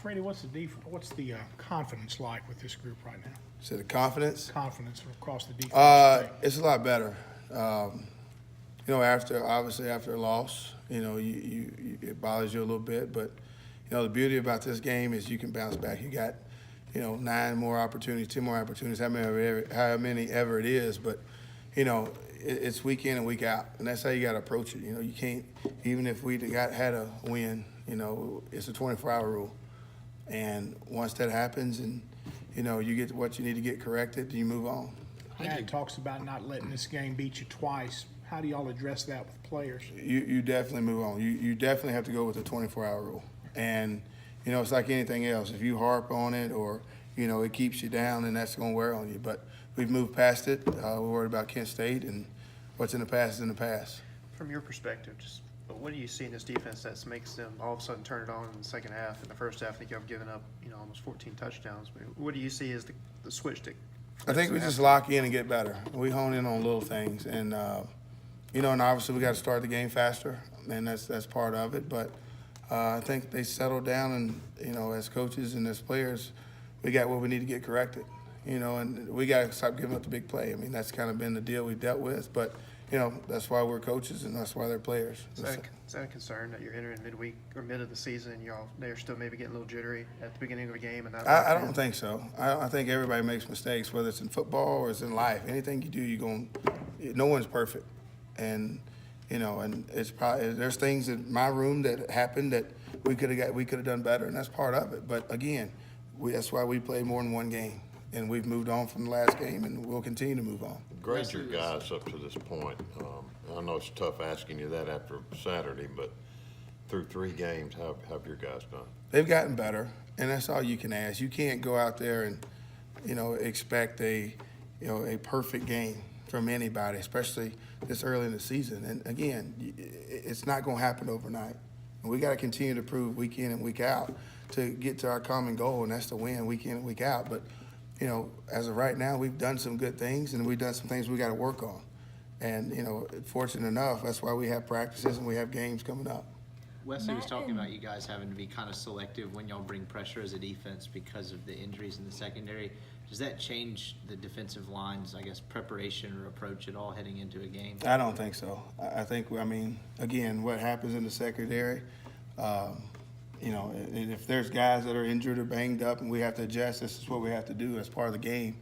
Freddie, what's the confidence like with this group right now? So the confidence? Confidence across the defense. It's a lot better. After a loss, it bothers you a little bit. But the beauty about this game is you can bounce back. You got 9 more opportunities, 10 more opportunities, how many ever it is. But it's week in and week out, and that's how you got to approach it. You can't, even if we had a win, it's a 24-hour rule. And once that happens and, you get what you need to get corrected, you move on. Matt talks about not letting this game beat you twice. How do y'all address that with players? You definitely move on. You definitely have to go with the 24-hour rule. And, it's like anything else. If you harp on it or, it keeps you down, then that's going to wear on you. But we've moved past it. We're worried about Kent State, and what's in the past is in the past. From your perspective, just what do you see in this defense that makes them all of a sudden turn it on in the second half? In the first half, I think y'all have given up, almost 14 touchdowns. But what do you see as the switch to? I think we just lock in and get better. We hone in on little things, and and obviously we got to start the game faster, and that's part of it. But I think they settled down, and as coaches and as players, we got what we need to get corrected. And we got to stop giving up the big play. I mean, that's kind of been the deal we dealt with, but. That's why we're coaches and that's why they're players. Is that a concern that you're entering midweek or mid of the season and they're still maybe getting a little jittery at the beginning of a game? And I don't think so. I think everybody makes mistakes, whether it's in football or it's in life. Anything you do, no one's perfect. And, and it's probably, there's things in my room that happened that we could have done better, and that's part of it. But again, that's why we play more than one game. And we've moved on from the last game, and we'll continue to move on. Grade your guys up to this point. I know it's tough asking you that after Saturday, but through 3 games, how have your guys done? They've gotten better, and that's all you can ask. You can't go out there and, expect a perfect game from anybody, especially this early in the season. And again, it's not going to happen overnight. And we got to continue to prove week in and week out to get to our common goal, and that's to win week in and week out. But as of right now, we've done some good things, and we've done some things we got to work on. And, fortunate enough, that's why we have practices and we have games coming up. Wesley was talking about you guys having to be kind of selective when y'all bring pressure as a defense because of the injuries in the secondary. Does that change the defensive line's, preparation or approach at all heading into a game? I don't think so. I think, again, what happens in the secondary, and if there's guys that are injured or banged up and we have to adjust, this is what we have to do as part of the game.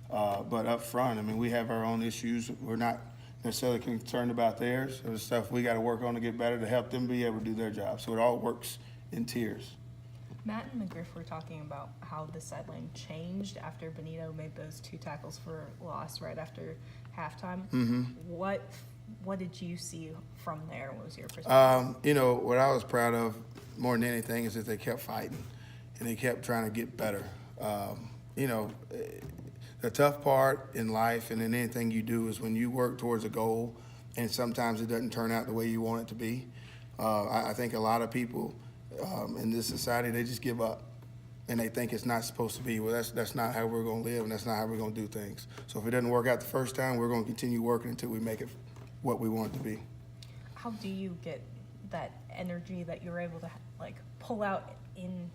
But up front, we have our own issues. We're not necessarily concerned about theirs. There's stuff we got to work on to get better to help them be able to do their job. So it all works in tiers. Matt and McGriff were talking about how the sideline changed after Benito made those 2 tackles for loss right after halftime. Mm-hmm. What did you see from there? What was your perspective? What I was proud of more than anything is that they kept fighting and they kept trying to get better. The tough part in life and in anything you do is when you work towards a goal and sometimes it doesn't turn out the way you want it to be. I think a lot of people in this society, they just give up and they think it's not supposed to be. Well, that's not how we're going to live and that's not how we're going to do things. So if it doesn't work out the first time, we're going to continue working until we make it what we want it to be. How do you get that energy that you're able to pull out in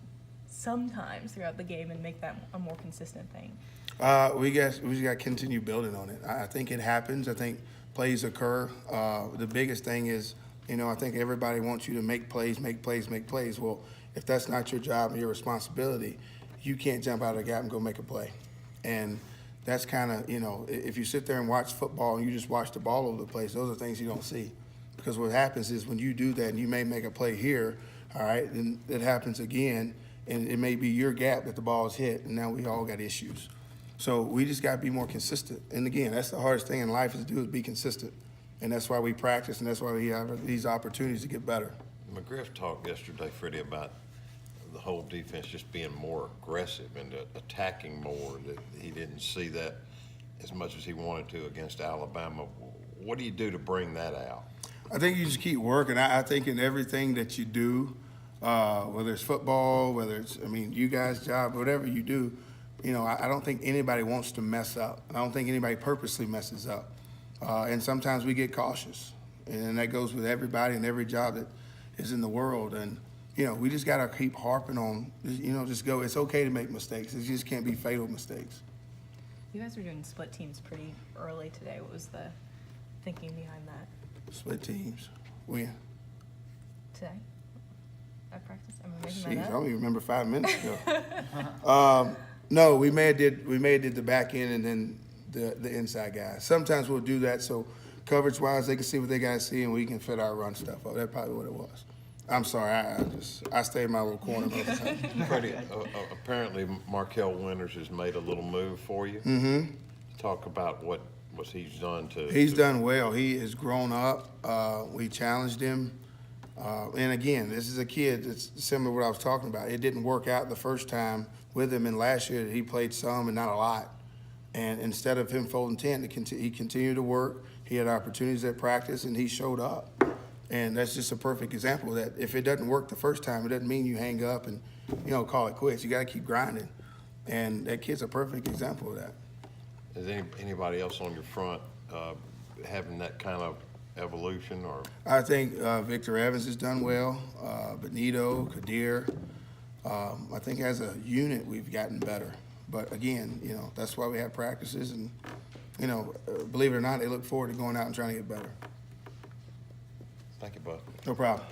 sometimes throughout the game and make that a more consistent thing? We just got to continue building on it. I think it happens. I think plays occur. The biggest thing is, I think everybody wants you to make plays. Well, if that's not your job and your responsibility, you can't jump out of the gap and go make a play. And that's kind of, if you sit there and watch football and you just watch the ball over the place, those are things you don't see. Because what happens is when you do that and you may make a play here, all right, then it happens again, and it may be your gap that the ball is hit, and now we all got issues. So we just got to be more consistent. And again, that's the hardest thing in life is be consistent. And that's why we practice, and that's why we have these opportunities to get better. McGriff talked yesterday, Freddie, about the whole defense just being more aggressive and attacking more, that he didn't see that as much as he wanted to against Alabama. What do you do to bring that out? I think you just keep working. I think in everything that you do, whether it's football, whether it's, you guys' job, whatever you do, I don't think anybody wants to mess up. I don't think anybody purposely messes up. And sometimes we get cautious. And that goes with everybody and every job that is in the world. And, you know, we just got to keep harping on, you know, just go, it's okay to make mistakes. It just can't be fatal mistakes. You guys were doing split teams pretty early today. What was the thinking behind that Split teams. When? today? At practice? Am I making Jeez, I that don't up? even remember 5 minutes ago. No, we may have did the back end and then the inside guys. Sometimes we'll do that so coverage wise they can see what they got to see and we can fit our run stuff up. That's probably what it was. I'm sorry, I stay in my little corner most of the time. Freddie, apparently Markel Winters has made a little move for you. Mm-hmm. Talk about what he's done to. He's done well. He has grown up. We challenged him. And again, this is a kid that's similar to what I was talking about. It didn't work out the first time with him, and last year he played some and not a lot. And instead of him folding tent, he continued to work. He had opportunities at practice, and he showed up. And that's just a perfect example of that. If it doesn't work the first time, it doesn't mean you hang up and, you know, call it quits. You got to keep grinding. And that kid's a perfect example of that. Is anybody else on your front having that kind of evolution or? I think Victor Evans has done well. Benito, Kadir. I think as a unit we've gotten better. But again, you know, that's why we have practices. And, you know, believe it or not, they look forward to going out and trying to get better. Thank you, Bud. No problem.